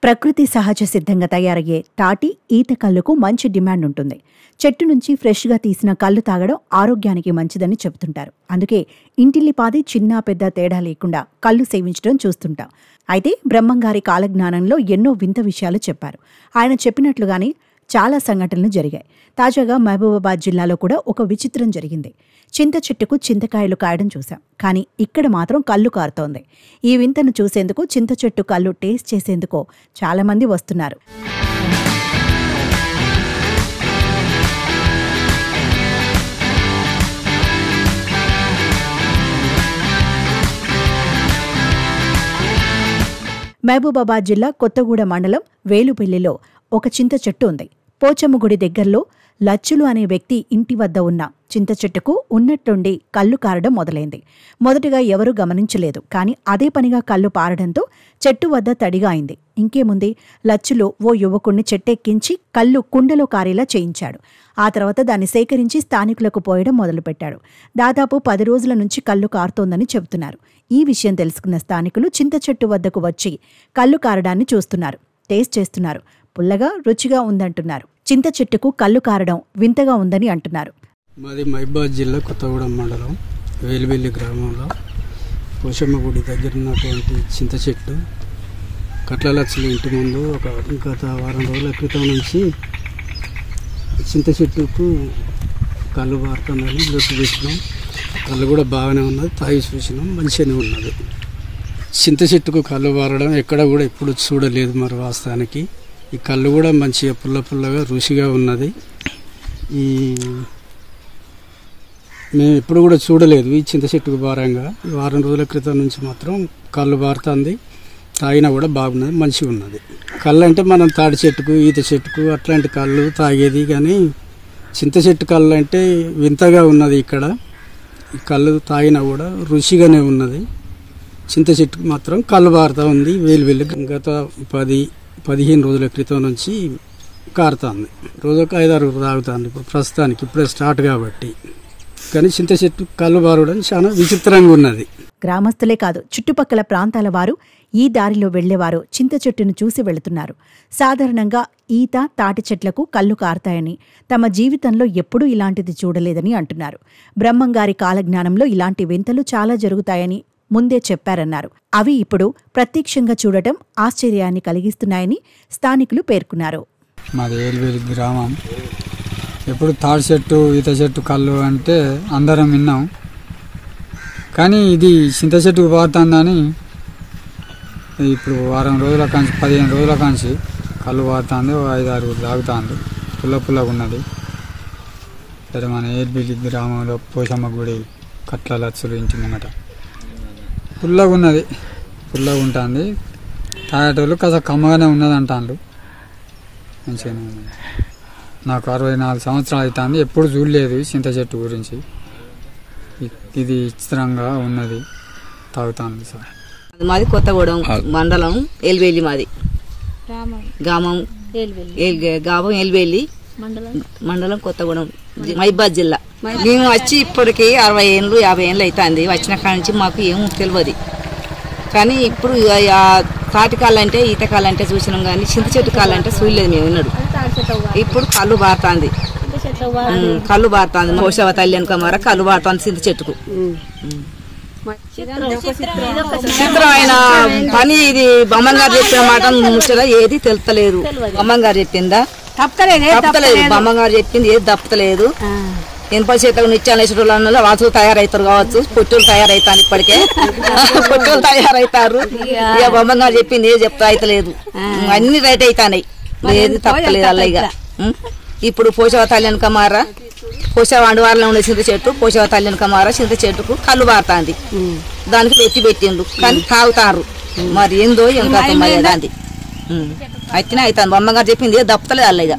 ప్రకృతి సహజ సిద్ధంగా తయారయ్యే తాటి ఈత కళ్ళుకు మంచి డిమాండ్ ఉంటుంది. చెట్టు నుంచి ఫ్రెష్గా తీసిన కళ్ళు తాగడం ఆరోగ్యానికి మంచిదని చెబుతుంటారు. అందుకే ఇంటిల్లిపాది చిన్న పెద్ద తేడా లేకుండా కళ్ళు సేవించడం చూస్తుంటాం. అయితే బ్రహ్మంగారి కాలజ్ఞానంలో ఎన్నో వింత విషయాలు చెప్పారు. ఆయన చెప్పినట్లుగానే చాలా సంఘటనలు జరిగాయి. తాజాగా మహబూబాబాద్ జిల్లాలో కూడా ఒక విచిత్రం జరిగింది. చింత చెట్టుకు చింతకాయలు కాయడం చూశాం, కానీ ఇక్కడ మాత్రం కళ్ళు కారుతోంది. ఈ వింతను చూసేందుకు చింత చెట్టు కళ్ళు టేస్ట్ చేసేందుకు చాలామంది వస్తున్నారు. మహబూబాబాద్ జిల్లా కొత్తగూడ మండలం వేలుపెల్లిలో ఒక చింత చెట్టు ఉంది. పోచమ్మ గుడి దగ్గరలో లచ్చులు అనే వ్యక్తి ఇంటి వద్ద ఉన్న చింత చెట్టుకు ఉన్నట్టుండి కళ్ళు కారడం మొదలైంది. మొదటగా ఎవరూ గమనించలేదు, కానీ అదే పనిగా కళ్ళు పారడంతో చెట్టు వద్ద తడిగా అయింది. ఇంకేముంది, లచ్చులు ఓ యువకుణ్ణి చెట్టెక్కించి కళ్ళు కుండలో కారేలా చేయించాడు. ఆ తర్వాత దాన్ని సేకరించి స్థానికులకు పోయడం మొదలుపెట్టాడు. దాదాపు 10 రోజుల నుంచి కళ్ళు కారుతోందని చెబుతున్నారు. ఈ విషయం తెలుసుకున్న స్థానికులు చింత చెట్టు వద్దకు వచ్చి కళ్ళు కారడాన్ని చూస్తున్నారు, టేస్ట్ చేస్తున్నారు. పుల్లగా రుచిగా ఉందంటున్నారు. చింత చెట్టుకు కళ్ళు కారడం వింతగా ఉందని అంటున్నారు. మాది మహబూబాబాద్ జిల్లా కొత్తగూడెం మండలం వేలువెల్లి గ్రామంలో పోషమ్మ గుడి దగ్గర ఉన్నటువంటి చింత చెట్టు కట్లలచ్చలు ఇంటి ముందు గత వారం రోజుల క్రితం నుంచి చింత చెట్టుకు కళ్ళు పారుతుందని లొట్టు పెట్టినాం. కళ్ళు కూడా బాగానే ఉన్నది, తాగి చూసినాం, మంచిగానే ఉన్నది. చింత చెట్టుకు కళ్ళు పారడం ఎక్కడ కూడా ఎప్పుడు చూడలేదు. మరి వాస్తవానికి ఈ కళ్ళు కూడా మంచిగా పుల్లగా రుచిగా ఉన్నది. మేము ఎప్పుడు కూడా చూడలేదు ఈ చింత చెట్టుకు భారంగా. ఈ వారం రోజుల క్రితం నుంచి మాత్రం కళ్ళు పారుతుంది, తాగినా కూడా బాగున్నది, మంచిగా ఉన్నది. కళ్ళు అంటే మనం తాడి చెట్టుకు ఈత చెట్టుకు అట్లాంటి కళ్ళు తాగేది, కానీ చింత చెట్టు కళ్ళు అంటే వింతగా ఉన్నది. ఇక్కడ ఈ కళ్ళు తాగినా కూడా రుచిగానే ఉన్నది. చింత చెట్టుకు మాత్రం కళ్ళు పారుతూ ఉంది. వేలు గత 10-15 రోజుల క్రితం నుంచి కారుతుంది. రోజుకు 5-6 తాగుతుంది. ఇప్పుడు ప్రస్తుతానికి ఇప్పుడే స్టార్ట్ కాబట్టి. కానీ చింత చెట్టు కళ్ళు పారడం చాలా విచిత్రంగా ఉన్నది. గ్రామస్తులే కాదు, చుట్టుపక్కల ప్రాంతాల వారు, ఈ దారిలో వెళ్లేవారు చింత చెట్టును చూసి వెళుతున్నారు. సాధారణంగా ఈత తాటి చెట్లకు కళ్ళు కారుతాయని, తమ జీవితంలో ఎప్పుడూ ఇలాంటిది చూడలేదని అంటున్నారు. బ్రహ్మంగారి కాలజ్ఞానంలో ఇలాంటి వింతలు చాలా జరుగుతాయని ముందే చెప్పారన్నారు. అవి ఇప్పుడు ప్రత్యక్షంగా చూడటం ఆశ్చర్యాన్ని కలిగిస్తున్నాయని స్థానికులు పేర్కొన్నారు. మాది వేలువెల్లి గ్రామం. ఎప్పుడు తాడి చెట్టు ఈత చెట్టు కళ్ళు అంటే అందరం విన్నాం, కానీ ఇది చింత చెట్టుకు పారుతుందని ఇప్పుడు వారం రోజుల కాంచి 15 రోజుల కాంచి కళ్ళు పారుతుంది. 5-6 తాగుతుంది, పుల్లగా ఉన్నది. సరే, మన వేలువెల్లి గ్రామంలో పోషమ్మ గుడి కట్ల లచ్చలు ఇంటి ముంగట పుల్లగా ఉన్నది, పుల్లగా ఉంటుంది. తాగేటోళ్ళు కాస్త కమ్మగానే ఉన్నది అంటాను, మంచిగానే ఉన్నది. నాకు 64 సంవత్సరాలు అవుతుంది, ఎప్పుడు చూడలేదు చింత చెట్టు గురించి. ఇది విచిత్రంగా ఉన్నది, తాగుతాను సార్. మాది కొత్తగూడెం మండలం వేలువెల్లి, మాది గ్రామం వేలువెల్లి మండలం కొత్తగూడెం మహబూబాబాద్ జిల్లా. మేము వచ్చి ఇప్పటికి 60 ఏళ్ళు 50 ఏళ్ళు అవుతుంది. వచ్చిన కాడ నుంచి మాకు ఏం తెలియదు, కానీ ఇప్పుడు తాటి కాళ్ళు అంటే ఈత కాళ్ళు అంటే చూసినాం, కానీ చింత చెట్టు కాళ్ళు అంటే చూడలేదు మేము విన్నాడు. ఇప్పుడు కళ్ళు బారుతుంది, పోషవ తల్లి అనుకోమార కళ్ళు బారుతుంది చింత చెట్టుకు. చిత్రమైన పని ఇది. బొమ్మంగారు చెప్పిన మాట ముచ్చట ఏది తెలుస్తలేదు. బొమ్మంగారు చెప్పిందా తప్పలేదు, బొమ్మగారు చెప్పింది ఏది తప్పలేదు. ఎనపై చేతకు నిత్యాలు వేసేటోళ్ళు వాసులు తయారవుతారు కావచ్చు, పొట్టులు తయారవుతాను. ఇప్పటికే పొట్టులు తయారవుతారు. ఇక బొమ్మగారు చెప్పింది ఏది చెప్తా అయితలేదు, అన్ని రైట్ అవుతాయి, ఏది తప్పలేదు. అలా ఇక ఇప్పుడు పోషవ తల్లి వెనకమార పోషవ అండువారిలో ఉండే చింత చెట్టు, పోషవ తల్లి వెనకమార చింత చెట్టుకు కళ్ళు పారుతుంది. దానికి పెట్టిండు, కానీ తాగుతారు. మరి ఏందో ఇంకా దాన్ని అయితేనే అవుతాను. బొమ్మగారు చెప్పింది ఏది తప్పలేదు. అలా ఇక